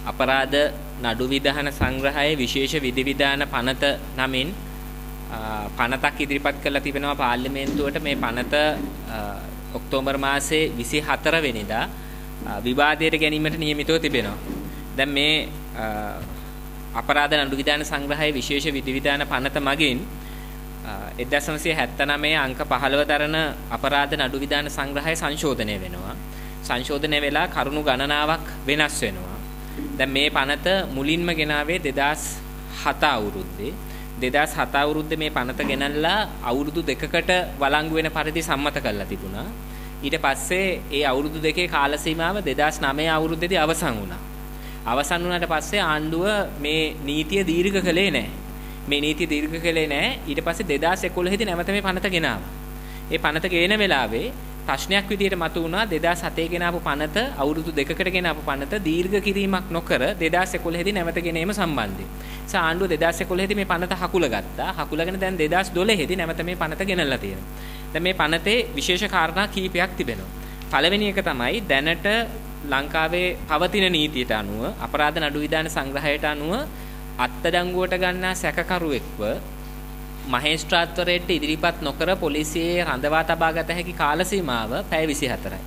අපරාධ නඩු විධාන සංග්‍රහයේ විශේෂ විධිවිධාන පනත නමින් පනතක් ඉදිරිපත් කරලා තිබෙනවා පාර්ලිමේන්තුවට. මේ පනත ඔක්තෝබර් මාසයේ 24 වෙනිදා විවාදයට ගැනීමට නියමිතව තිබෙනවා. දැන් මේ අපරාධ නඩු විධාන සංග්‍රහයේ විශේෂ විධිවිධාන පනත මගින් 1979 අංක 15 දරන අපරාධ නඩු විධාන සංග්‍රහය සංශෝධනය වෙනවා. සංශෝධනය වෙලා කරුණු ගණනාවක් වෙනස් වෙනවා. දැන් මේ පනත මුලින්ම ගෙනාවේ 2007 අවුරුද්දේ. 2007 අවුරුද්දේ මේ පනත ගෙනල්ලා අවුරුදු දෙකකට වළංගු වෙන පරිදි සම්මත කරලා තිබුණා. ඊට පස්සේ ඒ අවුරුදු දෙකේ කාල සීමාව 2009 අවුරුද්දේදී අවසන් වුණා. අවසන් වුණාට පස්සේ ආණ්ඩුව මේ නීතිය දීර්ඝ කළේ නැහැ. මේ නීතිය දීර්ඝ කළේ නැහැ. ඊට පස්සේ 2011 දී නැවත මේ පනත ගෙනාවා. ඒ පනත ගේන වෙලාවේ ප්‍රශ්නයක් විදියට මතුවුණා 2007 ගෙනාපු පනත අවුරුදු දෙකකට ගෙනාපු පනත දීර්ඝ කිරීමක් නොකර 2011 දී නැවත ගෙනීම සම්බන්ධයෙන්. ආණ්ඩුව 2011 දී මේ පනත හකුල ගත්තා. හකුලගෙන දැන් 2012 දී නැවත මේ පනත ගෙනල්ලා තියෙනවා. දැන් මේ පනතේ විශේෂ කාරණා කීපයක් තිබෙනවා. පළවෙනි එක තමයි දැනට ලංකාවේ පවතින නීතියට අනුව අපරාධ නඩු විධාන සංග්‍රහයට අනුව අත්අඩංගුවට ගන්නා සැකකරුවෙක්ව මහේස්ත්‍රාත්වරයට ඉදිරිපත් නොකර පොලිසියේ රඳවා තබා ගත හැකි කාල සීමාව පැය 24යි.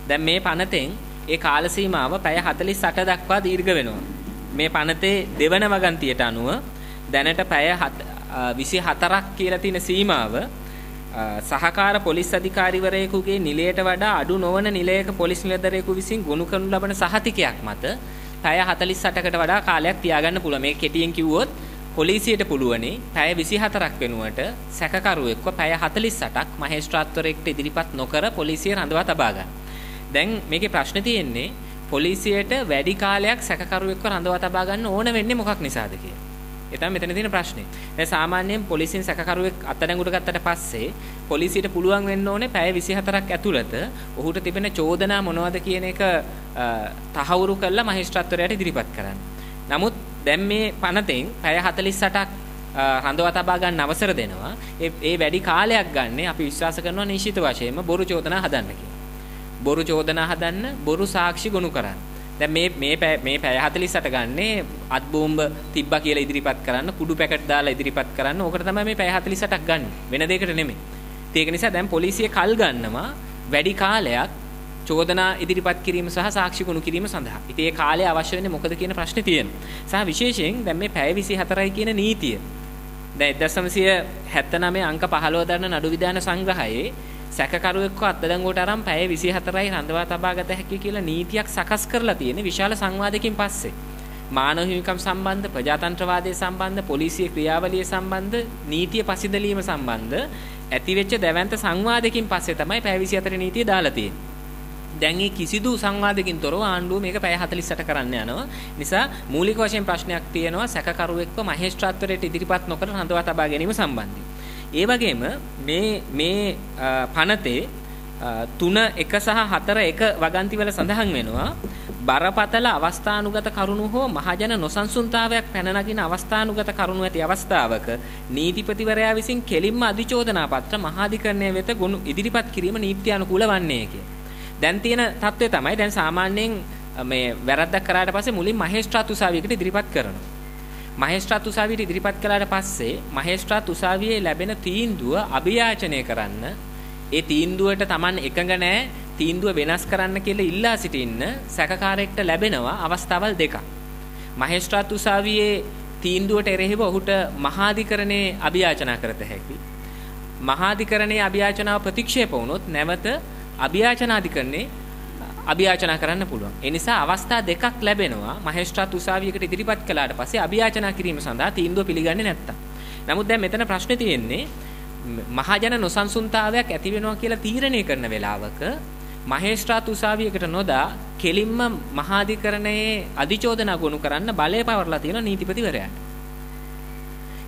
දැන් මේ පනතෙන් ඒ කාල සීමාව පැය 48 දක්වා දීර්ඝ වෙනවා. මේ පනතේ දෙවන වගන්තියට අනුව දැනට පැය 24ක් කියලා තියෙන සීමාව සහකාර පොලිස් අධිකාරිවරයෙකුගේ නිලයට වඩා අඩු නොවන නිලයක පොලිස් නිලධරයෙකු විසින් ගොනු කරනු ලබන සහතිකයක් මත පැය 48කට වඩා කාලයක් තියාගන්න පුළුවන්. මේ කෙටියෙන් කිව්වොත් පොලිසියට පුළුවනි පැය 24ක් වෙනුවට සැකකරුවෙක්ව පැය 48ක් මහේස්ත්‍රාත්වරයෙක්ට ඉදිරිපත් නොකර පොලිසිය රඳවා තබා ගන්න. දැන් මේකේ ප්‍රශ්නේ තියෙන්නේ පොලිසියට වැඩි කාලයක් සැකකරුවෙක්ව රඳවා තබා ගන්න ඕන වෙන්නේ මොකක් නිසාද කියලා. ඒ තමයි මෙතන තියෙන ප්‍රශ්නේ. දැන් සාමාන්‍යයෙන් පොලිසියෙන් සැකකරුවෙක් අත්අඩංගුවට ගත්තට පස්සේ පොලිසියට පුළුවන් වෙන්න ඕනේ පැය 24ක් ඇතුළත ඔහුට තිබෙන චෝදනා මොනවද කියන එක තහවුරු කරලා මහේස්ත්‍රාත්වරයාට ඉදිරිපත් කරන්න. නමුත් දැන් මේ පනතෙන් පැය 48ක් රඳවා තබා ගන්න අවසර දෙනවා. ඒ වැඩි කාලයක් ගන්න අපි විශ්වාස කරනවා නිශ්චිත වශයෙන්ම බොරු චෝදනා හදන්න කියලා. බොරු චෝදනා හදන්න, බොරු සාක්ෂි ගොනු කරන්න. දැන් මේ පැය 48 ගන්නේ අත් බෝම්බ තිබ්බා කියලා ඉදිරිපත් කරන්න, කුඩු පැකට් දාලා ඉදිරිපත් කරන්න. ඕකට තමයි මේ පැය 48ක් ගන්න. වෙන දෙයකට නෙමෙයි. ඒක නිසා දැන් පොලිසිය කල් ගන්නවා වැඩි කාලයක් චෝදනා ඉදිරිපත් කිරීම සහ සාක්ෂි ගොනු කිරීම සඳහා. ඉතින් ඒ කාලය අවශ්‍ය වෙන්නේ මොකද කියන ප්‍රශ්නේ තියෙනවා. සහ විශේෂයෙන් දැන් මේ පැය 24යි කියන නීතිය. දැන් 1979 අංක 15 දරන නඩු විධාන සංග්‍රහයේ සැකකරුවෙක්ව අත්අඩංගුවට අරන් පැය 24යි රඳවා තබා ගත හැකි කියලා නීතියක් සකස් කරලා තියෙන විශාල සංවාදයකින් පස්සේ. මානව හිමිකම් සම්බන්ධ, ප්‍රජාතන්ත්‍රවාදයේ සම්බන්ධ, පොලිසිය ක්‍රියාවලිය සම්බන්ධ, නීතිය පසිදලීම සම්බන්ධ ඇතිවෙච්ච දැවැන්ත සංවාදයකින් පස්සේ තමයි පැය 24 නීතිය දාලා තියෙන්නේ. දැන් මේ කිසිදු සංවාදකින් තොරව ආණ්ඩුව මේක පැය 48 කරන්න යනවා. නිසා මූලික වශයෙන් ප්‍රශ්නයක් තියෙනවා සැකකරුවෙක්ව මහේස්ත්‍රාත්වරයට ඉදිරිපත් නොකර රඳවා තබා ගැනීම සම්බන්ධයෙන්. ඒ වගේම මේ පනතේ 3 1 සහ 4 1 වගන්තිවල සඳහන් වෙනවා බරපතල අවස්ථානුගත කරුණු හෝ මහජන නොසන්සුන්තාවයක් පැන නගින අවස්ථානුගත කරුණු ඇති අවස්ථාවක නීතිපතිවරයා විසින් කෙලින්ම අධිචෝදනා පත්‍ර මහාධිකරණය වෙත ගොනු ඉදිරිපත් කිරීම නීත්‍යානුකූල වන්නේ කියලා. දැන් තියෙන තත්ත්වය තමයි දැන් සාමාන්‍යයෙන් මේ වැරද්දක් කරාට පස්සේ මුලින් මහේස්ත්‍රාත් උසාවියකට ඉදිරිපත් කරනවා. මහේස්ත්‍රාත් උසාවියට ඉදිරිපත් කළාට පස්සේ මහේස්ත්‍රාත් උසාවියේ ලැබෙන තීන්දුව අභියාචනය කරන්න ඒ තීන්දුවට Taman එකඟ නැහැ තීන්දුව වෙනස් කරන්න කියලා ඉල්ලා සිටින්න සැකකාරයෙක්ට ලැබෙනවා අවස්ථාවල් දෙකක්. මහේස්ත්‍රාත් උසාවියේ තීන්දුවට එරෙහිව ඔහුට මහාධිකරණයේ අභියාචනා කරත හැකියි. මහාධිකරණයේ අභියාචනාව ප්‍රතික්ෂේප වුණොත් නැවත අභියාචනාධිකරණේ අභියාචනා කරන්න පුළුවන්. ඒ නිසා අවස්ථා දෙකක් ලැබෙනවා මහේස්ත්‍රාත් උසාවියකට ඉදිරිපත් කළාට පස්සේ අභියාචනා කිරීම සඳහා තීන්දුව පිළිගන්නේ නැත්තම්. නමුත් දැන් මෙතන ප්‍රශ්නේ තියෙන්නේ මහජන නොසන්සුන්තාවයක් ඇති වෙනවා කියලා තීරණය කරන වෙලාවක මහේස්ත්‍රාත් උසාවියකට නොදා කෙලින්ම මහාධිකරණයේ අධිචෝදනා ගොනු කරන්න බලය පවර්ලා තියෙන නීතිපතිවරයාට.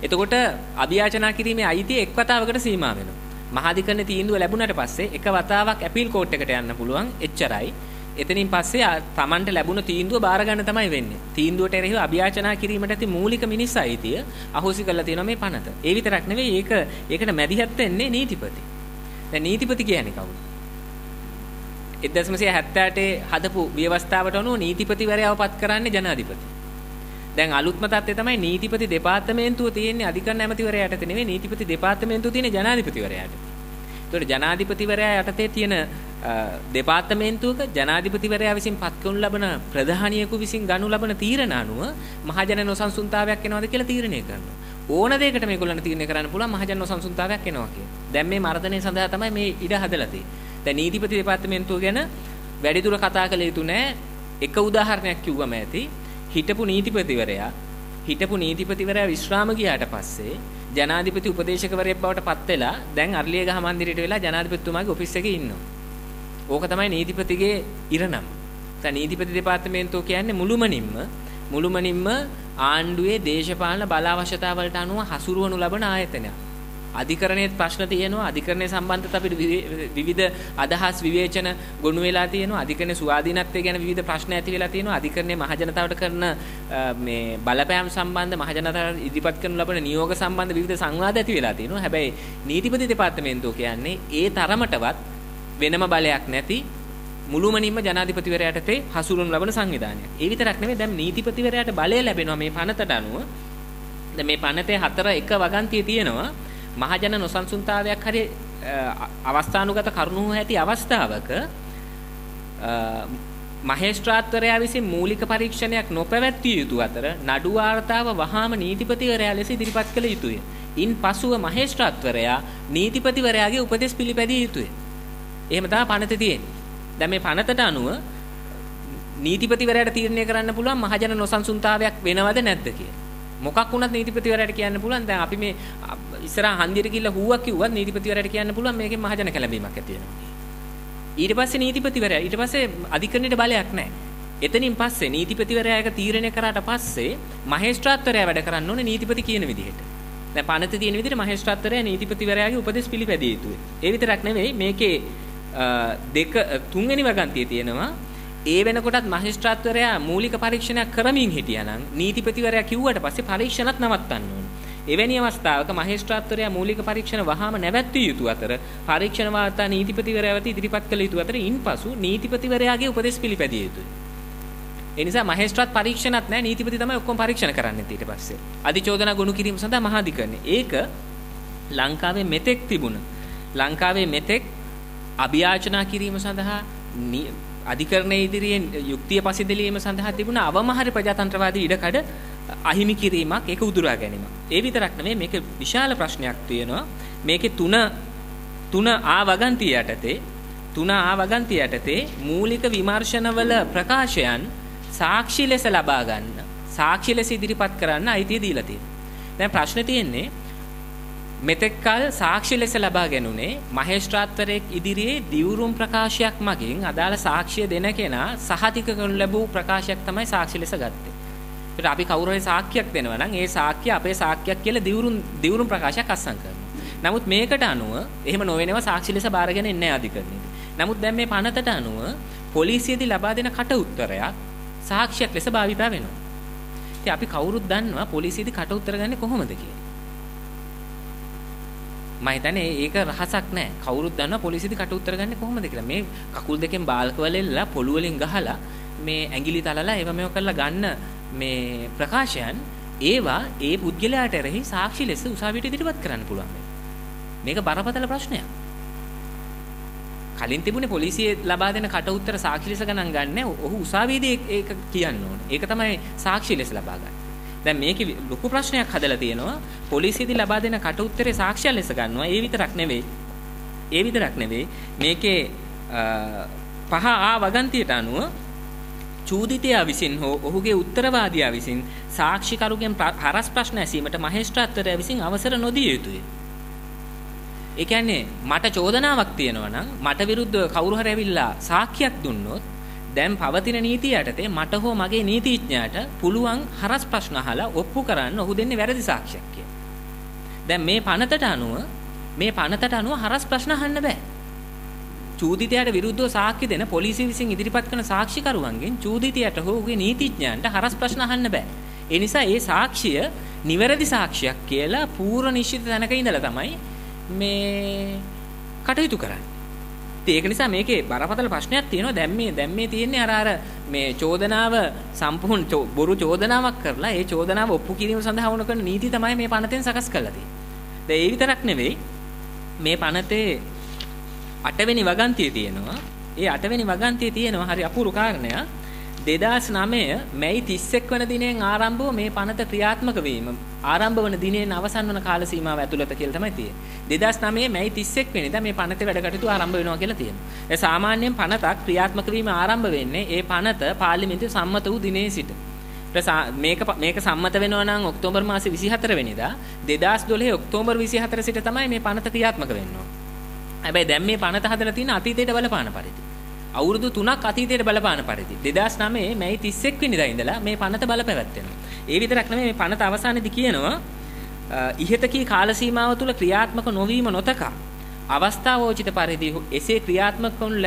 එතකොට අභියාචනා කිරීමේ අයිතිය එක් වතාවකට සීමා වෙනවා. මහාධිකරණ තීන්දුව ලැබුණාට පස්සේ එක වතාවක් අපීල් කෝට් එකට යන්න පුළුවන් එච්චරයි. එතනින් පස්සේ Tamanට ලැබුණ තීන්දුව බාර ගන්න තමයි වෙන්නේ. තීන්දුවට එරෙහිව අභියාචනා කිරීමට ඇති මූලික මිනිස් අයිතිය අහෝසි කරලා තියෙනවා මේ පනත. ඒ විතරක් නෙවෙයි ඒකට මැදිහත් වෙන්නේ නීතිපති. දැන් නීතිපති කියන්නේ කවුද? 1978 හදපු ව්‍යවස්ථාවට අනුව නීතිපතිවරයාව පත් කරන්නේ ජනාධිපති. දැන් අලුත්ම තත්ත්වය තමයි නීතිපති දෙපාර්තමේන්තුව තියෙන්නේ අධිකරණ ඇමතිවරයාට නෙවෙයි නීතිපති දෙපාර්තමේන්තුව තියෙන්නේ ජනාධිපතිවරයාට. ඒතකොට ජනාධිපතිවරයා යටතේ තියෙන දෙපාර්තමේන්තුවක ජනාධිපතිවරයා විසින් පත් කරනු ලබන ප්‍රධානියෙකු විසින් ගනු ලබන තීරණ අනුව මහජන නොසන්සුන්තාවයක් එනවද කියලා තීරණය කරනවා. ඕන දෙයකට මේගොල්ලන් තීරණය කරන්න පුළුවන් මහජන නොසන්සුන්තාවයක් එනවා කියලා. දැන් මේ මර්ධනය සඳහා තමයි මේ ඉඩ හදලා තියෙන්නේ. දැන් නීතිපති දෙපාර්තමේන්තුව ගැන වැඩිදුර කතා කළ යුතු නෑ. එක උදාහරණයක් කිව්වම ඇති. හිටපු නීතිපතිවරයා විශ්‍රාම ගියාට පස්සේ ජනාධිපති උපදේශකවරයෙක් බවට පත් වෙලා දැන් අර්ලියගහ මන්දිරයට වෙලා ජනාධිපතිතුමාගේ ඔෆිස් එකේ ඉන්නවා. ඕක තමයි නීතිපතිගේ ඉරණම. දැන් නීතිපති දෙපාර්තමේන්තුව කියන්නේ මුළුමනින්ම ආණ්ඩුවේ දේශපාලන බල අවශ්‍යතාවලට අනුව හසුරුවනු ලබන ආයතනයක්. අධිකරණයේ ප්‍රශ්න තියෙනවා. අධිකරණයේ සම්බන්ධත අපිට විවිධ අදහස් විවේචන ගොනු වෙලා තියෙනවා. අධිකරණයේ ස්වාධීනත්වය ගැන විවිධ ප්‍රශ්න ඇති වෙලා තියෙනවා. අධිකරණයේ මහජනතාවට කරන මේ බලපෑම් සම්බන්ධ මහජනතාවට ඉදිරිපත් කරනු ලබන නියෝග සම්බන්ධ විවිධ සංවාද ඇති වෙලා තියෙනවා. හැබැයි නීතිපති දෙපාර්තමේන්තුව කියන්නේ ඒ තරමටවත් වෙනම බලයක් නැති මුළුමනින්ම ජනාධිපතිවරයාට හසුරුවනු ලබන සංවිධානයක්. ඒ විතරක් නෙමෙයි දැන් නීතිපතිවරයාට බලය ලැබෙනවා මේ පනතට අනුව. දැන් මේ පනතේ 4 එක වගන්තිය තියෙනවා. මහජන නොසන්සුන්තාවයක් හරි අවස්ථානුගත කරුණු ඇති අවස්ථාවක මහේස්ත්‍රාත්වරයා විසින් මූලික පරීක්ෂණයක් නොපැවැත්විය යුතු අතර නඩු වාර්තාව වහාම නීතිපතිවරයා ලෙස ඉදිරිපත් කළ යුතුය. ඉන් පසුව මහේස්ත්‍රාත්වරයා නීතිපතිවරයාගේ උපදෙස් පිළිපැදිය යුතුය. එහෙම තමයි පනතේ තියෙන්නේ. දැන් මේ පනතට අනුව නීතිපතිවරයාට තීරණය කරන්න පුළුවන් මහජන නොසන්සුන්තාවයක් වෙනවද නැද්ද කියලා. මොකක් වුණත් නීතිපතිවරයාට කියන්න පුළුවන්. දැන් අපි මේ ඉස්සරහ හන්දියට ගිහිල්ලා හුවක් කිව්වත් නීතිපතිවරයාට කියන්න පුළුවන් මේකෙන් මහජන කැළඹීමක් ඇති වෙනවා. ඊට පස්සේ නීතිපතිවරයා ඊට පස්සේ අධිකරණයට බලයක් නැහැ. එතනින් පස්සේ නීතිපතිවරයා එක තීරණය කරාට පස්සේ මහේස්ත්‍රාත්වරයා වැඩ කරන්න ඕනේ නීතිපති කියන විදිහට. දැන් පනතේ තියෙන විදිහට මහේස්ත්‍රාත්වරයා නීතිපතිවරයාගේ උපදෙස් පිළිපැදිය යුතුයි. ඒ විතරක් නෙවෙයි මේකේ තුන්වෙනි වගන්තිය තියෙනවා. ඒ වෙනකොටත් මහේස්ත්‍රාත්වරයා මූලික පරීක්ෂණයක් කරමින් හිටියානම් නීතිපතිවරයා කිව්වට පස්සේ පරීක්ෂණත් නවත්තන්න ඕනේ. එවැනි අවස්ථාවක මහේස්ත්‍රාත්වරයා මූලික පරීක්ෂණ වහාම නැවැත්විය යුතු අතර පරීක්ෂණ වාර්තා නීතිපතිවරයා වෙත ඉදිරිපත් කළ යුතු අතර ඉන්පසු නීතිපතිවරයාගේ උපදෙස් පිළිපැදිය යුතුයි. ඒ නිසා මහේස්ත්‍රාත් පරීක්ෂණත් නැහැ නීතිපති තමයි ඔක්කොම පරීක්ෂණ කරන්නේ ඊට පස්සේ. අධිචෝදනා ගොනු කිරීම සඳහා මහාධිකරණය. ඒක ලංකාවේ මෙතෙක් අභියාචනා කිරීම සඳහා අධිකරණයේ ඉදිරියෙන් යුක්තිය පසෙදලීම සඳහා තිබුණ අවමහාර ප්‍රජාතන්ත්‍රවාදී ඉඩකඩ අහිමි කිරීමක් ඒක උදුරා ගැනීමක්. ඒ විතරක් නෙමෙයි මේක විශාල ප්‍රශ්නයක් තියෙනවා. මේකේ තුන ආ වගන්තිය යටතේ මූලික විමර්ශනවල ප්‍රකාශයන් සාක්ෂි ලෙස ලබා ගන්න, සාක්ෂි ලෙස ඉදිරිපත් කරන්න අයිතිය දීලා තියෙනවා. දැන් ප්‍රශ්නේ තියෙන්නේ මෙතෙක් කල සාක්ෂි ලෙස ලබා ගැනුනේ මහේස්ත්‍රාත්වරයෙක් ඉදිරියේ දිවුරුම් ප්‍රකාශයක් මගින් අදාළ සාක්ෂිය දෙන කෙනා සහතික කරනු ලැබූ ප්‍රකාශයක් තමයි සාක්ෂි ලෙස ගත්තේ. ඒකට අපි කවුරු හරි සාක්ෂියක් දෙනවා නම් ඒ සාක්ෂිය අපේ සාක්ෂියක් කියලා දිවුරුම් ප්‍රකාශයක් අත්සන් කරනවා. නමුත් මේකට අනුව එහෙම නොවෙනවා සාක්ෂි ලෙස බාරගෙන ඉන්නේ නැහැ අධිකරණයේදී. නමුත් දැන් මේ පනතට අනුව පොලිසියදී ලබා දෙන කට උත්තරයක් සාක්ෂියක් ලෙස භාවිතා වෙනවා. ඉතින් අපි කවුරුත් දන්නවා පොලිසියදී කට උත්තර ගන්නේ කොහොමද කියලා. මම හිතන්නේ ඒක රහසක් නෑ. කවුරුත් දන්නවා පොලිසියදී කට උත්තර ගන්නේ කොහොමද කියලා. මේ කකුල් දෙකෙන් බාල්ක වලෙල්ලා පොළු වලින් ගහලා මේ ඇඟිලි තලලා ඒව මේව කරලා ගන්න මේ ප්‍රකාශයන් ඒවා ඒ පුද්ගලයාට එරෙහි සාක්ෂි ලෙස උසාවියට ඉදිරිපත් කරන්න පුළුවන්. මේක බරපතල ප්‍රශ්නයක්. කලින් තිබුණේ පොලිසිය ලබා දෙන කට උත්තර සාක්ෂි ලෙස ගණන් ගන්න. ඔහු උසාවියේදී ඒක කියන්න ඕනේ. ඒක තමයි සාක්ෂි ලෙස ලබා ගන්න. දැන් මේකේ ලොකු ප්‍රශ්නයක් හදලා තියෙනවා. පොලිසියදී ලබා දෙන කට උත්තරේ සාක්ෂිය ලෙස ගන්නවා. ඒ විතරක් නෙවෙයි. මේකේ 5A වගන්තියට අනුව චූදිතයා විසින් හෝ ඔහුගේ උත්තරවාදියා විසින් සාක්ෂිකරුගෙන් හරස් ප්‍රශ්න ඇසීමට මහේස්ත්‍රාත්වරයා විසින් අවසර නොදිය යුතුය. ඒ කියන්නේ මට චෝදනාවක් තියෙනවා නම් මට විරුද්ධව කවුරු හරි ඇවිල්ලා සාක්ෂියක් දුන්නොත් දැන් පවතින නීතිය යටතේ මට හෝ මගේ නීතිඥයාට පුළුවන් හරස් ප්‍රශ්න අහලා ඔප්පු කරන්න ඔහු දෙන්නේ වැරදි සාක්ෂියක් කියලා. දැන් මේ පනතට අනුව හරස් ප්‍රශ්න අහන්න බෑ. චූදිතයාට විරුද්ධව සාක්ෂි දෙන පොලිසිය විසින් ඉදිරිපත් කරන සාක්ෂිකරුවන්ගෙන් චූදිතයාට හෝ ඔහුගේ නීතිඥයන්ට හරස් ප්‍රශ්න අහන්න බෑ. ඒ නිසා ඒ සාක්ෂිය නිවැරදි සාක්ෂියක් කියලා පූර්ව නිශ්චිත තැනක ඉඳලා තමයි මේ කටයුතු කරන්නේ. ඉතින් ඒක නිසා මේකේ බරපතල ප්‍රශ්නයක් තියෙනවා. දැන් මේ තියෙන්නේ අර මේ චෝදනාව සම්පූර්ණ බොරු චෝදනාවක් කරලා ඒ චෝදනාව ඔප්පු කිරීම සඳහා වුණ කරන නීති තමයි මේ පනතෙන් සකස් කරලා තියෙන්නේ. දැන් ඒ විතරක් නෙවෙයි මේ පනතේ 8 වෙනි වගන්තිය තියෙනවා. ඒ 8 වෙනි වගන්තිය තියෙනවා හරි අපූර්ව කාරණයක්. 2009 මැයි 31 වන දිනෙන් ආරම්භව මේ පනත ක්‍රියාත්මක වීම ආරම්භ වන දිනෙන් අවසන් වන කාල සීමාව ඇතුළත කියලා තමයි තියෙන්නේ. 2009 මැයි 31 වෙනිදා මේ පනතේ වැඩ කටයුතු ආරම්භ වෙනවා කියලා තියෙනවා. ඒ සාමාන්‍යයෙන් පනතක් ක්‍රියාත්මක වීම ආරම්භ වෙන්නේ ඒ පනත පාර්ලිමේන්තුවේ සම්මත වූ දිනේ සිට. මේක සම්මත වෙනවා නම් ඔක්තෝබර් මාසේ 24 වෙනිදා 2012 ඔක්තෝබර් 24 සිට තමයි මේ පනත ක්‍රියාත්මක වෙන්නේ. හැබැයි දැන් මේ පනත හදලා තියෙන අතීතයට බලපාන පරිදි. අවුරුදු 3ක් අතීතයට බලපාන පරිදි 2009 මැයි 31 වෙනිදා ඉඳලා මේ පනත බලපැවැත්වෙනවා. ඒ විතරක් නෙමෙයි මේ පනත අවසානයේදී කියනවා ඉහත කී කාල සීමාව තුළ ක්‍රියාත්මක නොවීම නොතක අවස්ථාවෝචිත පරිදි එසේ ක්‍රියාත්මක කරනු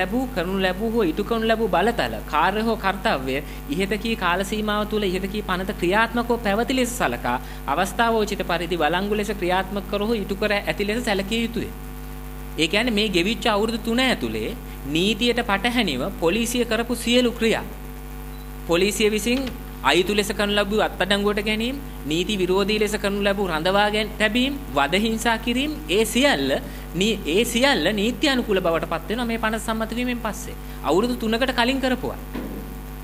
ලැබූ හෝ ඉටු කරනු ලැබූ බලතල කාර්ය හෝ කර්තව්‍ය ඉහත කී කාල සීමාව තුළ ඉහත කී පනත ක්‍රියාත්මකව පැවති ලෙස සලකා අවස්ථාවෝචිත පරිදි වළංගු ලෙස ක්‍රියාත්මක කරහු ඉටු කර ඇති ලෙස සැලකිය යුතුය. ඒ කියන්නේ මේ ගෙවිච්ච අවුරුදු 3 ඇතුලේ නීතියට පටහැනිව පොලිසිය කරපු සියලු ක්‍රියා පොලිසිය විසින් අයිතු ලෙස කරනු ලැබූ අත්අඩංගුවට ගැනීම, නීති විරෝධී ලෙස කරනු ලැබූ රඳවා තැබීම්, වද හිංසා කිරීම ඒ සියල්ල නීති අනුකූල බවට පත් වෙනවා මේ පනත සම්මත වීමෙන් පස්සේ. අවුරුදු 3කට කලින් කරපුවා.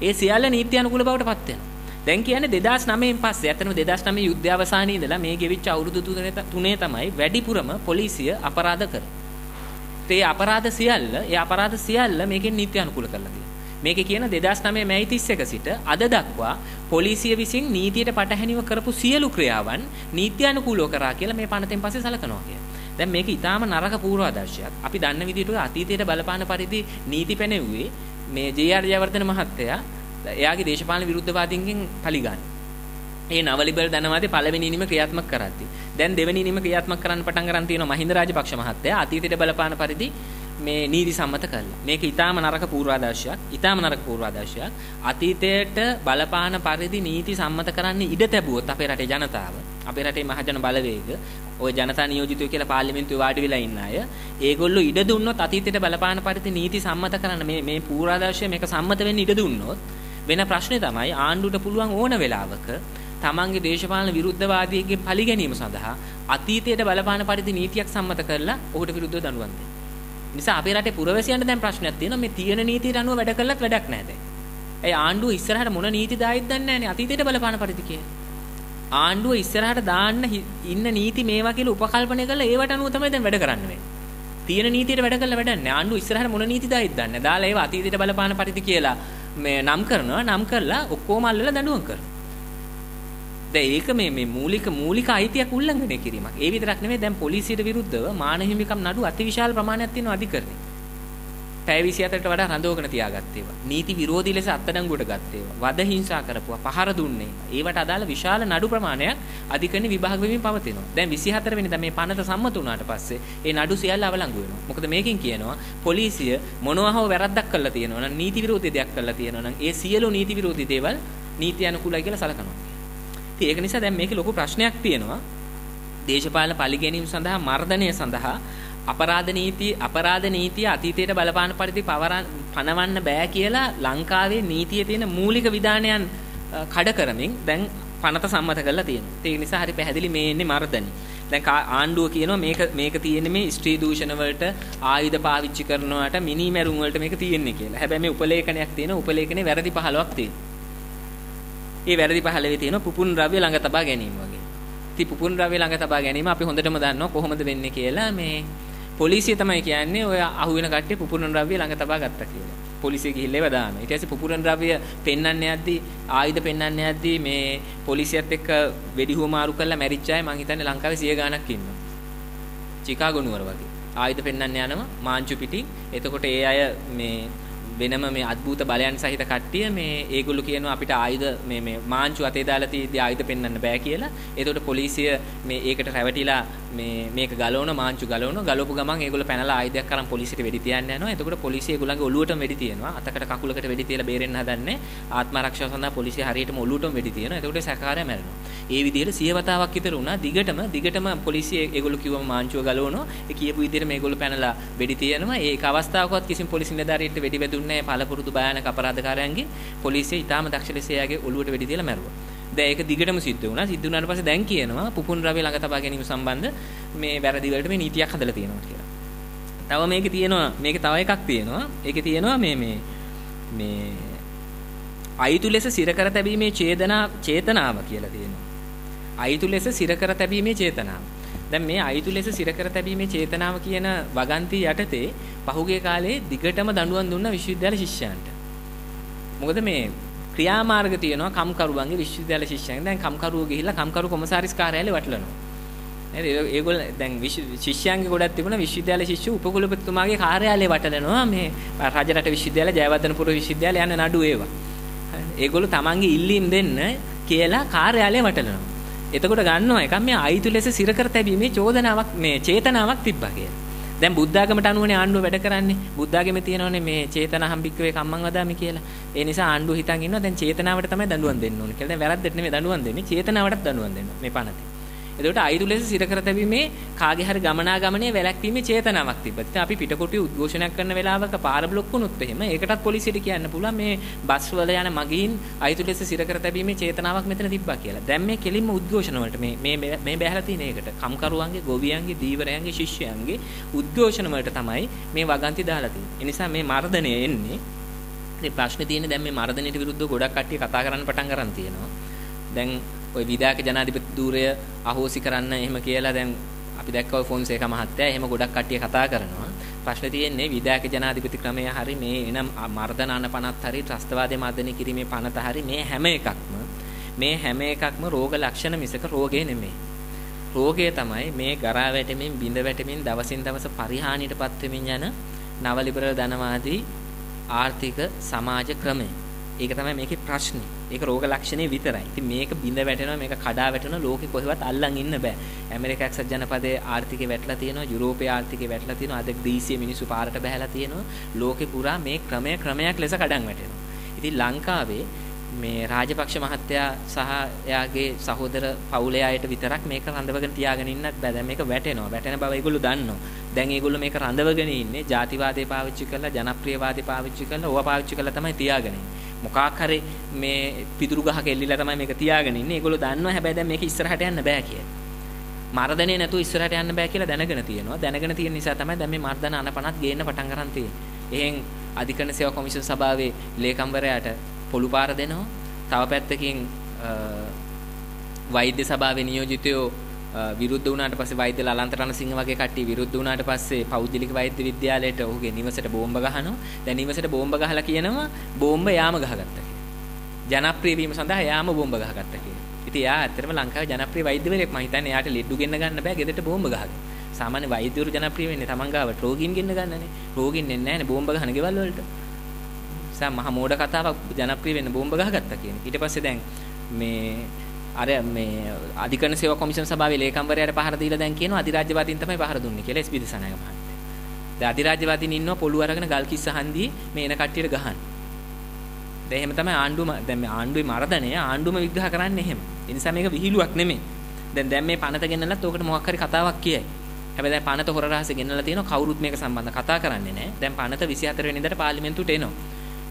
ඒ සියල්ල නීති අනුකූල බවට පත් වෙනවා. දැන් කියන්නේ 2009න් පස්සේ අතන 2009 යුද්ධය අවසානයේ ඉඳලා මේ ගෙවිච්ච අවුරුදු 3 තමයි වැඩිපුරම පොලිසිය අපරාධ කරේ. ඒ අපරාධ සියල්ල මේකෙන් නීති අනුකූල කරලා තියෙනවා. මේකේ කියන 2009 මැයි 31 සිට අද දක්වා පොලිසිය විසින් නීතියට පටහැනිව කරපු සියලු ක්‍රියාවන් නීති අනුකූලව කරා කියලා මේ පනතෙන් පස්සේ සලකනවා කියන්නේ. දැන් මේක ඊටාම නරක පූර්වාදර්ශයක්. අපි දන්න විදිහට අතීතයට බලපාන පරිදි නීති පැනෙව්වේ මේ ජේ.ආර්. ජයවර්ධන මහත්තයා එයාගේ දේශපාලන විරුද්ධවාදීන්ගෙන් පලිගන්න. ඒ නව ලිබරල් ධනවාදී පළවෙනි ඉනිම ක්‍රියාත්මක කරද්දී දැන් දෙවෙනි ඉනිම ක්‍රියාත්මක කරන්න පටන් ගන්න තියෙනවා මහින්ද රාජපක්ෂ මහත්තයා අතීතයට බලපාන පරිදි මේ නීති සම්මත කළා. මේක ඊටාම නරක පූර්වාදර්ශයක්. අතීතයට බලපාන පරිදි නීති සම්මත කරන්න ඉඩ තැබුවොත් අපේ රටේ ජනතාව, අපේ රටේ මහජන බලවේග, ඔය ජනතා නියෝජිතයෝ කියලා පාර්ලිමේන්තුවේ වාඩි වෙලා ඉන්න අය, ඒගොල්ලෝ ඉඩ දුන්නොත් අතීතයට බලපාන පරිදි නීති සම්මත කරන්න මේ පූර්වාදර්ශය මේක සම්මත වෙන්න ඉඩ දුන්නොත් වෙන ප්‍රශ්නේ තමයි ආණ්ඩුවට පුළුවන් ඕන වෙලාවක තමන්ගේ දේශපාලන විරුද්ධවාදීන්ගේ පලි ගැනීම සඳහා අතීතයට බලපාන පරිදි නීතියක් සම්මත කරලා ඔහුට විරුද්ධව දඬුවම් දෙන්න. නිසා අපේ රටේ පුරවැසියන්ට දැන් ප්‍රශ්නයක් තියෙනවා මේ තියෙන නීතියට අනුව වැඩ කළත් වැඩක් නැහැ දැන්. ඒ ආණ්ඩුව ඉස්සරහට මොන නීති දායිද දන්නේ නැහැනේ අතීතයට බලපාන පරිදි කියලා. ආණ්ඩුව ඉස්සරහට දාන්න ඉන්න නීති මේවා කියලා උපකල්පනය කරලා ඒවට අනුව තමයි දැන් වැඩ කරන්න වෙන්නේ. තියෙන නීතියට වැඩ කළා වැඩක් නැහැ. ආණ්ඩුව ඉස්සරහට මොන නීති දායිද දන්නේ නැහැ. දාලා ඒවා අතීතයට බලපාන පරිදි කියලා මේ නම් කරලා ඔක්කොම අල්ලලා දඬුවම් කරනවා. දැන් ඒක මේ මූලික අයිතියක් උල්ලංඝනය කිරීමක්. ඒ විතරක් නෙමෙයි දැන් පොලිසියට විරුද්ධව මාන හිමිකම් නඩු අතිවිශාල ප්‍රමාණයක් තියෙනවා අධිකරණේ. පැය 24ට වඩා රඳවගෙන තියාගත්තේ ඒවා. නීති විරෝධී ලෙස අත්අඩංගුවට ගත්තේ ඒවා. වද හිංසා කරපුවා, පහර දුන්නේ. ඒවට අදාළ විශාල නඩු ප්‍රමාණයක් අධිකරණේ විභාග වෙමින් පවතිනවා. දැන් 24 වෙනිදා මේ පනත සම්මත වුණාට පස්සේ ඒ නඩු සියල්ල අවලංගු වෙනවා. මොකද මේකෙන් කියනවා පොලිසිය මොනවා හෝ වැරද්දක් කළා තියෙනවා නම් නීති විරෝධී දෙයක් කළා තියෙනවා නම් ඒ සියලු නීති විරෝධී දේවල් නීති අනුකූලයි කියලා සලකනවා. ඒක නිසා දැන් මේකේ ලොකු ප්‍රශ්නයක් තියෙනවා. දේශපාලන පලි ගැනීම සඳහා මර්ධනය සඳහා අපරාධ නීතිය අතීතයට බලපාන පරිදි පනවන්න බෑ කියලා ලංකාවේ නීතියේ තියෙන මූලික විධානයන් කඩ කරමින් දැන් පනත සම්මත කරලා තියෙනවා. ඒක නිසා හරි පැහැදිලි මේ එන්නේ මර්ධනය. දැන් ආණ්ඩුව කියනවා මේක තියෙන්නේ මේ ස්ත්‍රී දූෂණ වලට ආයුධ පාවිච්චි කරනවට මිනිමැරුම් වලට මේක තියෙන්නේ කියලා. හැබැයි මේ උපලේඛනයක් තියෙනවා. උපලේඛනේ වැරදි 15ක් තියෙනවා. ඒ වැරදි 15 තියෙනවා පුපුන් ද්‍රව්‍ය ළඟ තබා ගැනීම වගේ. ඉතින් පුපුන් ද්‍රව්‍ය ළඟ තබා ගැනීම අපි හොඳටම දන්නවා කොහොමද වෙන්නේ කියලා. මේ පොලිසිය තමයි කියන්නේ ඔය අහුවෙන කට්ටිය පුපුන් ද්‍රව්‍ය ළඟ තබා ගත්තා කියලා. පොලිසිය ගිහිල්ලා ඒව දානවා. ඊට පස්සේ පුපුන් ද්‍රව්‍ය පෙන්වන්න යද්දී ආයුධ පෙන්වන්න යද්දී මේ පොලිසියත් එක්ක වෙඩි හුවමාරු කරලා මැරිච්ච අය මං හිතන්නේ ලංකාවේ 100 ගාණක් ඉන්නවා. චිකාගෝ නුවර වගේ. ආයුධ පෙන්වන්න යනවා මාංචු පිටින්. එතකොට ඒ අය මේ වෙනම මේ අద్భుත බලයන් සහිත කට්ටිය මේ ඒගොල්ලෝ කියනවා අපිට ආයුධ මේ මාංචු අතේ දාලා තියෙද්දි ආයුධ පෙන්වන්න බෑ කියලා. ඒකට පොලිසිය මේ ඒකට රැවටිලා මේක ගලවන මාංචු ගලවපු ගමන් ඒගොල්ලෝ පැනලා ආයුධයක් අරන් පොලිසියට වෙඩි තියන්න යනවා. එතකොට පොලිසිය ඒගොල්ලන්ගේ ඔළුවටම වෙඩි තියනවා. අතකට කකුලකට වෙඩි තියලා බේරෙන්න හදන්නේ. ආත්ම ආරක්ෂාව සඳහා පොලිසිය හරියටම ඔළුවටම වෙඩි තියනවා. එතකොට සැකාරය මැරෙනවා. ඒ විදිහට 100 වතාවක් විතර වුණා. දිගටම පොලිසිය ඒගොල්ලෝ කිව්වම මාංචුව ගලවනවා. ඒ කියපු විදිහට මේගොල්ලෝ පැනලා වෙඩි තියනවා. ඒක අවස්ථාවකවත් කිසිම පොලිස් නිලධාරියෙක්ට වෙඩි වැදුන්නේ නැහැ. පළපුරුදු භයානක අපරාධකාරයන්ගේ පොලිසිය ඊටාම දක්ෂ ලෙස එයාගේ ඔළුවට වෙඩි තියලා මැරුවා. දැන් ඒක දිගටම සිද්ධ වුණා. සිද්ධ වුණාට පස්සේ දැන් කියනවා පුපුන් රවි ළඟ තබා ගැනීම සම්බන්ධ මේ වැරදි වලට මේ නීතියක් හදලා තියෙනවා කියලා. තව මේකේ තව එකක් තියෙනවා. ඒකේ තියෙනවා මේ අයිතු ලෙස සිර කර තැබීමේ චේතනාව කියලා තියෙනවා. අයිතු ලෙස සිර කර තැබීමේ චේතනාව. දැන් මේ අයිතු ලෙස සිර කර තැබීමේ චේතනාව කියන වගන්ති යටතේ පහුගිය කාලේ දිගටම දඬුවම් දුන්න විශ්වවිද්‍යාල ශිෂ්‍යයන්ට. මොකද මේ ක්‍රියාමාර්ග තියෙනවා කම්කරුවන්ගේ විශ්වවිද්‍යාල ශිෂ්‍යයන්. දැන් කම්කරුවෝ ගිහිල්ලා කම්කරු කොමසාරිස් කාර්යාලේ වටලනවා. නේද? ඒගොල්ලෝ දැන් ශිෂ්‍යයන්ගේ ගොඩක් තිබුණා විශ්වවිද්‍යාල ශිෂ්‍ය උපකුලපතිතුමාගේ කාර්යාලේ වටලනවා මේ රජරට විශ්වවිද්‍යාල ජයවර්ධනපුර විශ්වවිද්‍යාල යන නඩු ඒවා. ඒගොල්ලෝ තමන්ගේ ඉල්ලීම් දෙන්න කියලා කාර්යාලේ වටලනවා. එතකොට ගන්නවා එකක් මේ අයිතු ලෙස සිර කර තැබීමේ චෝදනාවක් මේ චේතනාවක් තිබ්බා කියලා. දැන් බුද්ධාගමට අනුවනේ ආණ්ඩුව වැඩ කරන්නේ. බුද්ධාගමේ තියෙනවනේ මේ චේතනහම්බික්කවේ කම්මං වදාමි කියලා. ඒ නිසා ආණ්ඩුව හිතන් ඉන්නවා දැන් චේතනාවට තමයි දඬුවම් දෙන්න ඕනේ කියලා. දැන් වැරද්දට නෙමෙයි දඬුවම් දෙන්නේ. චේතනාවටත් දඬුවම් දෙන්න මේ පනතේ. එතකොට අයිතු ලෙස සිර කර තැබීමේ කාගේ හරි ගමනාගමනයේ වැළැක්වීමේ චේතනාවක් තිබ්බා. ඉතින් අපි පිටකොටුවේ උද්ඝෝෂණයක් කරන වෙලාවක පාර බ්ලොක් වුණොත් එහෙම ඒකටත් පොලිසියට කියන්න පුළුවන් මේ බස් වල යන මගීන් අයිතු ලෙස සිර කර තැබීමේ චේතනාවක් මෙතන තිබ්බා කියලා. දැන් මේ කෙලින්ම උද්ඝෝෂණ වලට මේ බැහැලා තියෙන එකට කම්කරුවන්ගේ, ගොවියන්ගේ, දීවරයන්ගේ, ශිෂ්‍යයන්ගේ උද්ඝෝෂණ වලට තමයි මේ වගන්ති දාලා තියෙන්නේ. ඒ නිසා මේ මර්ධනය එන්නේ. ඉතින් ප්‍රශ්නේ තියෙන්නේ දැන් මේ මර්ධනයට විරුද්ධව ගොඩක් කට්ටිය කතා කරන්න පටන් ගන්න තියෙනවා. දැන් ඔය විදායක ජනාධිපති ධූරය අහෝසි කරන්න එහෙම කියලා දැන් අපි දැක්කා ඔය ෆොන්සේකා මහත්තයා එහෙම ගොඩක් කට්ටිය කතා කරනවා. ප්‍රශ්නේ තියෙන්නේ විදායක ජනාධිපති ක්‍රමය හරි මේ එනම් මර්ධන අනපනත් හරි ත්‍රස්තවාදයේ මර්ධනය කිරීමේ පනත හරි මේ හැම එකක්ම රෝග ලක්ෂණ මිසක රෝගේ නෙමෙයි. රෝගය තමයි මේ ගරා වැටෙමින් බිඳ වැටෙමින් දවසින් දවස පරිහානියටපත් වෙමින් යන නව ලිබරල් ධනවාදී ආර්ථික සමාජ ක්‍රමය. ඒක තමයි මේකේ ප්‍රශ්නේ. ඒක රෝග ලක්ෂණේ විතරයි. ඉතින් මේක බිඳ වැටෙනවා, මේක කඩා වැටෙනවා, ලෝකේ කොහෙවත් අල්ලන් ඉන්න බෑ. ඇමරිකා එක්සත් ජනපදයේ ආර්ථිකය වැටලා තියෙනවා, යුරෝපයේ ආර්ථිකය වැටලා තියෙනවා, අද ග්‍රීසියේ මිනිස්සු පාරට බහැලා තියෙනවා. ලෝකේ පුරා මේ ක්‍රමයක් ලෙස කඩන් වැටෙනවා. ඉතින් ලංකාවේ මේ රාජපක්ෂ මහත්තයා සහ එයාගේ සහෝදර පවුලේ අයට විතරක් මේක රඳවගෙන තියාගෙන ඉන්නත් බෑ. දැන් මේක වැටෙනවා. වැටෙන බව ඒගොල්ලෝ දන්නවා. දැන් ඒගොල්ලෝ මේක රඳවගෙන ඉන්නේ ජාතිවාදේ පාවිච්චි කරලා, ජනප්‍රියවාදේ පාවිච්චි කරලා, ඕවා පාවිච්චි කරලා තමයි තියාගෙන ඉන්නේ. මොකක් හරි මේ පිදුරු ගහක එල්ලිලා තමයි මේක තියාගෙන ඉන්නේ. ඒගොල්ලෝ දන්නවා හැබැයි දැන් මේක ඉස්සරහට යන්න බෑ කියලා. මර්ධනේ නැතුව ඉස්සරහට යන්න බෑ කියලා දැනගෙන තියෙනවා. දැනගෙන තියෙන නිසා තමයි දැන් මේ මර්ධන අනපනත් ගේන්න පටන් ගන්න තියෙන්නේ. එහෙන් අධිකරණ සේවා කොමිෂන් සභාවේ ලේකම්වරයාට පොළු පාර දෙනවා. තව පැත්තකින් වෛද්‍ය සභාවේ නියෝජිතයෝ විරුද්ධ වුණාට පස්සේ වෛද්‍ය ලලන්ත රණසිංහ වගේ කට්ටිය විරුද්ධ වුණාට පස්සේ පෞද්ගලික වෛද්‍ය විද්‍යාලයට ඔහුගේ නිවසට බෝම්බ ගහනවා. දැන් නිවසට බෝම්බ ගහලා කියනවා බෝම්බ යාම ගහගත්තා කියලා. ජනප්‍රිය වීම සඳහා යාම බෝම්බ ගහගත්තා කියලා. ඉතින් යා ඇත්තටම ලංකාවේ ජනප්‍රිය වෛද්‍යවරයෙක් මම හිතන්නේ යාට ලෙඩු ගෙන්න ගන්න බෑ ගෙදරට බෝම්බ ගහගෙන. සාමාන්‍ය වෛද්‍යවරු ජනප්‍රිය වෙන්නේ තමන් ගාවට රෝගීන් ගෙන්න ගන්නනේ. රෝගීන් එන්නේ නැහැනේ බෝම්බ ගහන ගෙවල් වලට. මහ මෝඩ කතාවක් ජනප්‍රිය වෙන්න බෝම්බ ගහගත්තා කියන. ඊට පස්සේ දැන් මේ අධිකරණ සේවා කොමිෂන් සභාවේ ලේකම්වරයාට පහර දීලා දැන් කියනවා අධිරාජ්‍යවාදීන් තමයි පහර දුන්නේ කියලා එස්.පී. දිසානායක මහත්තයා. දැන් අධිරාජ්‍යවාදීන් ඉන්නවා පොළු අරගෙන ගල් කිස්ස හන්දියේ මේ එන කට්ටියට ගහන්න. දැන් එහෙම තමයි දැන් මේ ආණ්ඩුවේ මර්ධනය ආණ්ඩුවම විග්‍රහ කරන්නේ එහෙම. ඒ නිසා මේක විහිළුවක් නෙමෙයි. දැන් මේ පනත ගෙන්නලත් ඕකට මොකක් හරි කතාවක් කියයි. හැබැයි දැන් පනත හොර රහසේ ගෙන්නලා තියෙනවා කවුරුත් මේක සම්බන්ධ කතා කරන්නේ නැහැ. දැන් පනත 24 වෙනිදාට පාර්ලිමේන්තුවට එනවා.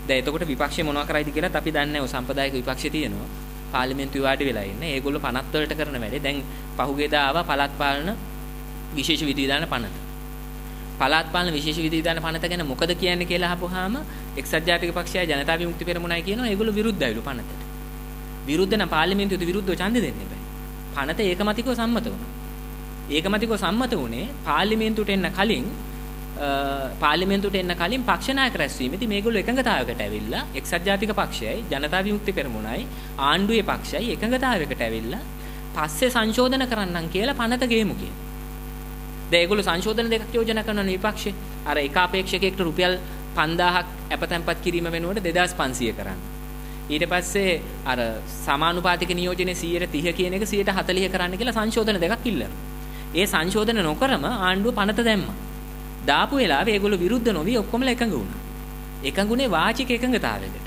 දැන් එතකොට විපක්ෂය මොනවා කරයිද කියලාත් අපි දන්නේ නැහැ. සම්ප්‍රදායික විපක්ෂය තියෙනවා. පාර්ලිමේන්තුවේ වාඩි වෙලා ඉන්නේ. ඒගොල්ලෝ පනත් වලට කරන වැඩේ. දැන් පහුගියදා ආවා පළාත් පාලන විශේෂ විධිවිධාන පනත. පළාත් පාලන විශේෂ විධිවිධාන පනත ගැන මොකද කියන්නේ කියලා අහපුවාම එක්සත් ජාතික පක්ෂයයි ජනතා විමුක්ති පෙරමුණයි කියනවා ඒගොල්ලෝ විරුද්ධයිලු පනතට. විරුද්ධ නම් පාර්ලිමේන්තුවට විරුද්ධව ඡන්දෙ දෙන්න බෑ. පනත ඒකමතිකව සම්මත වුණා. ඒකමතිකව සම්මත වුණේ පාර්ලිමේන්තුවට එන්න කලින් පක්ෂ නායක රැස්වීමේදී මේගොල්ලෝ එකඟතාවයකට ඇවිල්ලා එක්සත් ජාතික පක්ෂයයි ජනතා විමුක්ති පෙරමුණයි ආණ්ඩුවේ පක්ෂයයි එකඟතාවයකට ඇවිල්ලා පස්සේ සංශෝධන කරන්නම් කියලා පනත ගේමු කියලා. දැන් ඒගොල්ලෝ සංශෝධන දෙකක් යෝජනා කරනවා විපක්ෂේ. අර එක අපේක්ෂකයෙක්ට රුපියල් 5000ක් අපතම්පත් කිරීම වෙනුවට 2500 කරන්න. ඊට පස්සේ අර සමානුපාතික නියෝජනයේ 130 කියන එක 140 කරන්න කියලා සංශෝධන දෙකක් ඉල්ලනවා. ඒ සංශෝධන නොකරම ආණ්ඩුව පනත දැම්මා. දාපු වෙලාවේ ඒගොල්ලෝ විරුද්ධ නොවි ඔක්කොමලා එකඟ වුණා. එකඟුනේ වාචික එකඟතාවයකට.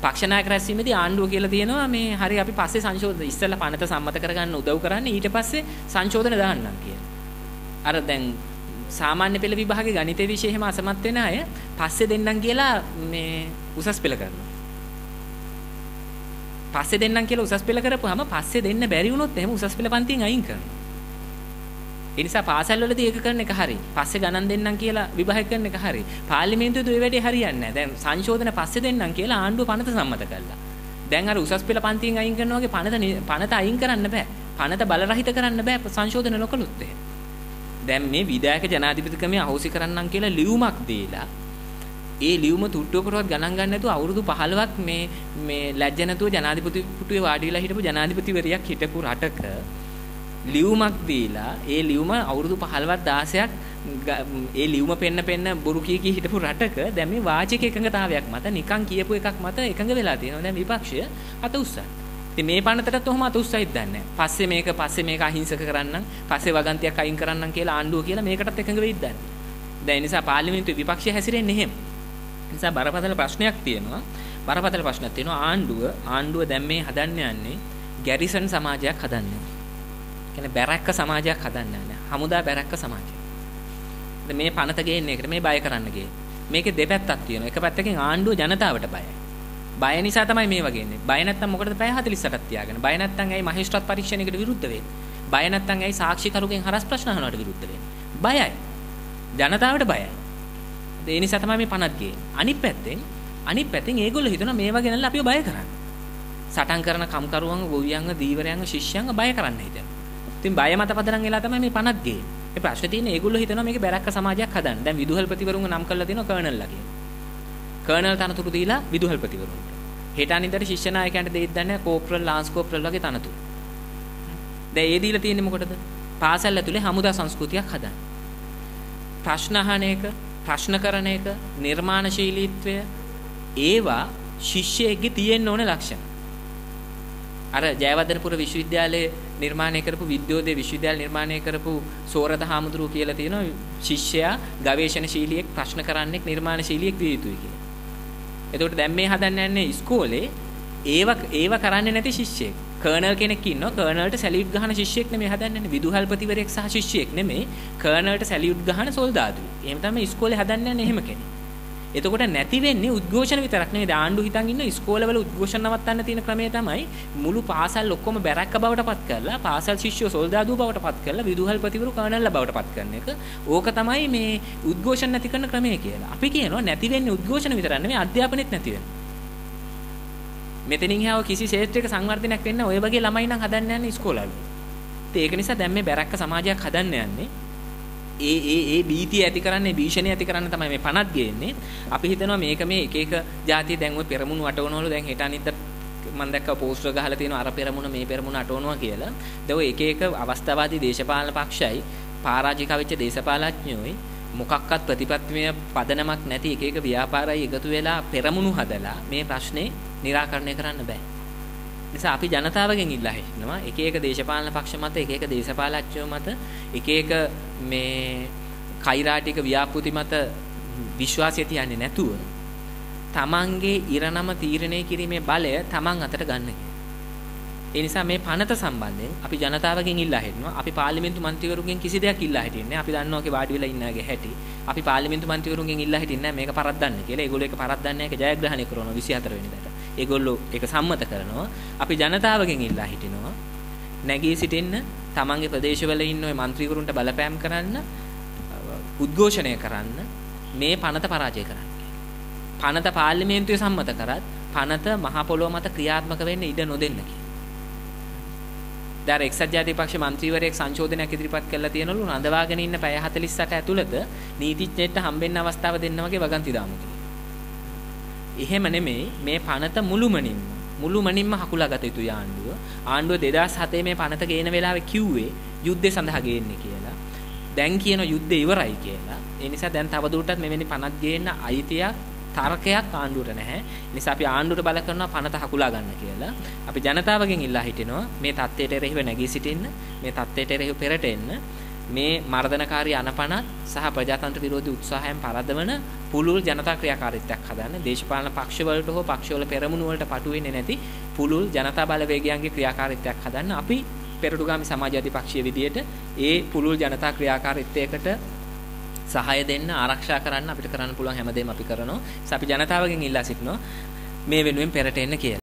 පක්ෂ නායක රැස්වීමේදී ආණ්ඩුව කියලා තියෙනවා මේ හරි අපි පස්සේ සංශෝධන ඉස්සෙල්ලා පනත සම්මත කරගන්න උදව් කරන්නේ ඊට පස්සේ සංශෝධන දාන්නම් කියලා. අර දැන් සාමාන්‍ය පෙළ විභාගේ ගණිත විෂය එහෙම අසමත් වෙන අය පස්සේ දෙන්නම් කියලා මේ උසස් පෙළ කරනවා. පස්සේ දෙන්නම් කියලා උසස් පෙළ කරපුවාම පස්සේ දෙන්න බැරි වුණොත් එහෙම උසස් පෙළ පන්තියෙන් අයින් කරනවා. ඒ නිසා පාසල් වලදී ඒක කරන එක හරි. පස්සේ ගණන් දෙන්නම් කියලා විභාග කරන එක හරි. පාර්ලිමේන්තුවේදී ඔය වැඩේ හරියන්නේ නැහැ. දැන් සංශෝධන පස්සේ දෙන්නම් කියලා ආණ්ඩුව පනත සම්මත කළා. දැන් අර උසස් පෙළ පන්තියෙන් අයින් කරනවා වගේ පනත අයින් කරන්න බෑ. පනත බලරහිත කරන්න බෑ සංශෝධන නොකළොත් එහෙම. දැන් මේ විධායක ජනාධිපතිකමේ අහෝසි කරන්නම් කියලා ලියුමක් දීලා ඒ ලියුම තුට්ටුවකටවත් ගණන් ගන්න නැතුව අවුරුදු 15ක් මේ ලැජ්ජ නැතුව ජනාධිපති පුටුවේ වාඩි වෙලා හිටපු ජනාධිපතිවරියක් හිටපු රටක ලියුමක් දීලා ඒ ලියුම අවුරුදු 15ක් 16ක් ඒ ලියුම පෙන්න බොරු කී හිටපු රටක දැන් මේ වාචික එකඟතාවයක් මත නිකන් කියපු එකක් මත එකඟ වෙලා තියෙනවා. දැන් විපක්ෂය අත උස්සන. ඉතින් මේ පනතටත් ඔහොම අත උස්සයිද දන්නේ නැහැ. පස්සේ මේක අහිංසක කරන්නම්, පස්සේ වගන්තියක් අයින් කරන්නම් කියලා ආණ්ඩුව කියලා මේකටත් එකඟ වෙයිද දන්නේ. දැන් ඒ නිසා පාර්ලිමේන්තුවේ විපක්ෂය හැසිරෙන්නේ එහෙම. නිසා බරපතල ප්‍රශ්නයක් තියෙනවා. ආණ්ඩුව දැන් මේ හදන්න යන්නේ ගැරිසන් සමාජයක් හදන්නේ. කියන්නේ බැරැක්ක සමාජයක් හදන්න යන්නේ. හමුදා බැරැක්ක සමාජයක්. දැන් මේ පනත ගේන්නේ ඒකට මේ බය කරන්න ගේන්නේ. මේකේ දෙපැත්තක් තියෙනවා. එක පැත්තකින් ආණ්ඩුව ජනතාවට බයයි. බය නිසා තමයි මේ වගේ ඉන්නේ. බය නැත්තම් මොකටද පැය 48ක් තියාගෙන? බය නැත්තම් ඇයි මහේස්ත්‍රාත් පරීක්ෂණයකට විරුද්ධ වෙන්නේ? බය නැත්තම් ඇයි සාක්ෂිකරුගෙන් හරස් ප්‍රශ්න අහනවට විරුද්ධ වෙන්නේ? බයයි. ජනතාවට බයයි. ඒ නිසා තමයි මේ පනත් ගේන්නේ. අනිත් පැත්තෙන් ඒගොල්ලෝ හිතනවා මේ වගේ නැල්ල අපිව බය කරන්න. සටන් කරන කම්කරුවන්, ගොවියන්ව, දීවරයන්ව, ශිෂ්‍යයන්ව බය කරන්න හිතනවා. ඉතින් බය මත පදනම් වෙලා තමයි මේ පනත් ගේන්නේ. මේ ප්‍රශ්නේ තියෙන්නේ ඒගොල්ලෝ හිතනවා මේක බැරැක්ක සමාජයක් හදන්න. දැන් විදුහල්පතිවරුන්ව නම් කරලා දෙනවා කර්නල්ලා කියලා. කර්නල් තනතුරු දීලා විදුහල්පතිවරුන්ට. හෙට අනිද්දාට ශිෂ්‍ය නායකයන්ට දෙයිද නැහැ කෝප්‍රල්, ලාන්ස් කෝප්‍රල් වගේ තනතුරු. දැන් ඒ දීලා තියෙන්නේ මොකටද? පාසල් ඇතුලේ හමුදා සංස්කෘතියක් හදන්න. ප්‍රශ්න අහන එක, ප්‍රශ්න කරන එක, නිර්මාණශීලීත්වය ඒවා ශිෂ්‍යයෙක්ගේ තියෙන්න ඕන ලක්ෂණ. අර ජයවර්ධනපුර විශ්වවිද්‍යාලයේ නිර්මාණය කරපු විද්‍යෝදය විශ්වවිද්‍යාල නිර්මාණය කරපු සෝරත හාමුදුරුවෝ කියලා තියෙනවා ශිෂ්‍යයා ගවේෂණශීලියෙක්, ප්‍රශ්න කරන්නෙක්, නිර්මාණශීලියෙක් විය යුතුයි කියලා. එතකොට දැන් මේ හදන්න යන්නේ ඉස්කෝලේ ඒව කරන්නේ නැති ශිෂ්‍යෙක්. කර්නල් කෙනෙක් ඉන්නවා. කර්නල්ට සැලියුට් ගහන ශිෂ්‍යෙක් නෙමෙයි හදන්නේ. විදුහල්පතිවරයෙක් සහ ශිෂ්‍යෙක් නෙමෙයි. කර්නල්ට සැලියුට් ගහන සොල්දාදුවෙක්. එහෙම තමයි ඉස්කෝලේ හදන්න යන්නේ එහෙම කෙනෙක්. එතකොට නැති වෙන්නේ උද්ඝෝෂණ විතරක් නෙවෙයි. ආණ්ඩුව හිතන් ඉන්න ඉස්කෝලවල උද්ඝෝෂණ නවත්තන්න තියෙන ක්‍රමය තමයි මුළු පාසල් ඔක්කොම බැරැක්ක බවට පත් කරලා පාසල් ශිෂ්‍යෝ සොල්දාදුව බවට පත් කරලා විදුහල්පතිවරු කර්නල්ලා බවට පත් කරන එක. ඕක තමයි මේ උද්ඝෝෂණ නැති කරන ක්‍රමය කියලා. අපි කියනවා නැති වෙන්නේ උද්ඝෝෂණ විතරක් නෙවෙයි අධ්‍යාපනෙත් නැති වෙනවා. මෙතනින් හැව කිසි ශේත්‍රයක සංවර්ධනයක් වෙන්න ඔය වගේ ළමයි නම් හදන්න යන්නේ ඉස්කෝලවල. ඒක නිසා දැන් මේ බැරැක්ක සමාජයක් හදන්න යන්නේ. ඒ බීතිය ඇති කරන්නේ, භීෂණය ඇති කරන්න තමයි මේ පනත් ගේන්නේ. අපි හිතනවා මේක මේ එක ජාතිය දැන් ওই පෙරමුණු අටවනවලු දැන් හෙට අනිද්දා මම දැක්ක පෝස්ටර් ගහලා තියෙනවා අර පෙරමුණ මේ පෙරමුණ අටවනවා කියලා. දැන් ඔය එක අවස්ථාවාදී දේශපාලන පක්ෂයි පරාජික වෙච්ච දේශපාලඥයෝයි මොකක්වත් ප්‍රතිපත්තිමය පදනමක් නැති එක ව්‍යාපාරයි එකතු වෙලා පෙරමුණු හදලා මේ ප්‍රශ්නේ निराකරණය කරන්න බෑ. නිසා අපි ජනතාවගෙන් ඉල්ලා හිටිනවා එක දේශපාලන පක්ෂ මත එක දේශපාලඥයෝ මත එක මේ කෛරාටික ව්‍යාපෘති මත විශ්වාසය තියන්නේ නැතුව තමන්ගේ ඉරණම තීරණය කිරීමේ බලය තමන් අතට ගන්න. ඒ නිසා මේ පනත සම්බන්ධයෙන් අපි ජනතාවගෙන් ඉල්ලා හිටිනවා. අපි පාර්ලිමේන්තු මන්ත්‍රීවරුන්ගෙන් කිසි දෙයක් ඉල්ලා හිටින්නේ නැහැ. අපි දන්නවා කේ වාඩි වෙලා ඉන්නාගේ හැටි. අපි පාර්ලිමේන්තු මන්ත්‍රීවරුන්ගෙන් ඉල්ලා හිටින්නේ නැහැ මේක පරද්දන්න කියලා. ඒගොල්ලෝ ඒක පරද්දන්නේ නැහැ. ඒක ජයග්‍රහණය කරනවා 24 වෙනිදාට. ඒගොල්ලෝ ඒක සම්මත කරනවා. අපි ජනතාවගෙන් ඉල්ලා හිටිනවා නැගී සිටින්න තමන්ගේ ප්‍රදේශවල ඉන්න ඔය മന്ത്രിවරුන්ට බලපෑම් කරන්න උද්ඝෝෂණය කරන්න මේ පනත පරාජය කරන්න. පනත පාර්ලිමේන්තුවේ සම්මත කරත් පනත මහ පොළොව මත ක්‍රියාත්මක වෙන්න ඉඩ නොදෙන්න කියලා. දැන් එක්සත් ජාතික පක්ෂ മന്ത്രിවරයෙක් සංශෝධනයක් ඉදිරිපත් කළා තියෙනලු රඳවාගෙන ඉන්න පැය 48 ඇතුළත නීතිඥයෙක්ට හම්බෙන්න අවස්ථාව දෙන්න වගේ වගන්ති දාමු කියලා. එහෙම නෙමෙයි මේ පනත මුළුමනින්ම හකුලා ගත යුතු ආණ්ඩුව 2007 මේ පනත ගේන වෙලාවේ කිව්වේ යුද්ධය සඳහා ගේන්නේ කියලා. දැන් කියන යුද්ධය ඉවරයි කියලා. ඒ නිසා දැන් තවදුරටත් මෙවැනි පනත් ගේන්න අයිතියක් තරකයක් ආණ්ඩුවට නැහැ. ඒ නිසා අපි ආණ්ඩුවට බල කරනවා පනත හකුලා ගන්න කියලා. අපි ජනතාවගෙන් ඉල්ලා හිටිනවා මේ தත්ත්වයට එරෙහිව නැගී සිටින්න, මේ தත්ත්වයට එරෙහිව පෙරට එන්න. මේ මර්ධනකාරී අනපනත් සහ ප්‍රජාතන්ත්‍ර විරෝධී උත්සාහයන් පරදවන පුළුල් ජනතා ක්‍රියාකාරීත්වයක් හදන්න. දේශපාලන පක්ෂවලට හෝ පක්ෂවල පෙරමුණු වලට පටු වෙන්නේ නැති පුළුල් ජනතා බලවේගයන්ගේ ක්‍රියාකාරීත්වයක් හදන්න. අපි පෙරටුගාමි සමාජවාදී පක්ෂයේ විදියට ඒ පුළුල් ජනතා ක්‍රියාකාරීත්වයකට සහාය දෙන්න ආරක්ෂා කරන්න අපිට කරන්න පුළුවන් හැමදේම අපි කරනවා. අපි ජනතාවගෙන් ඉල්ලා සිටිනවා මේ වෙනුවෙන් පෙරට එන්න කියලා.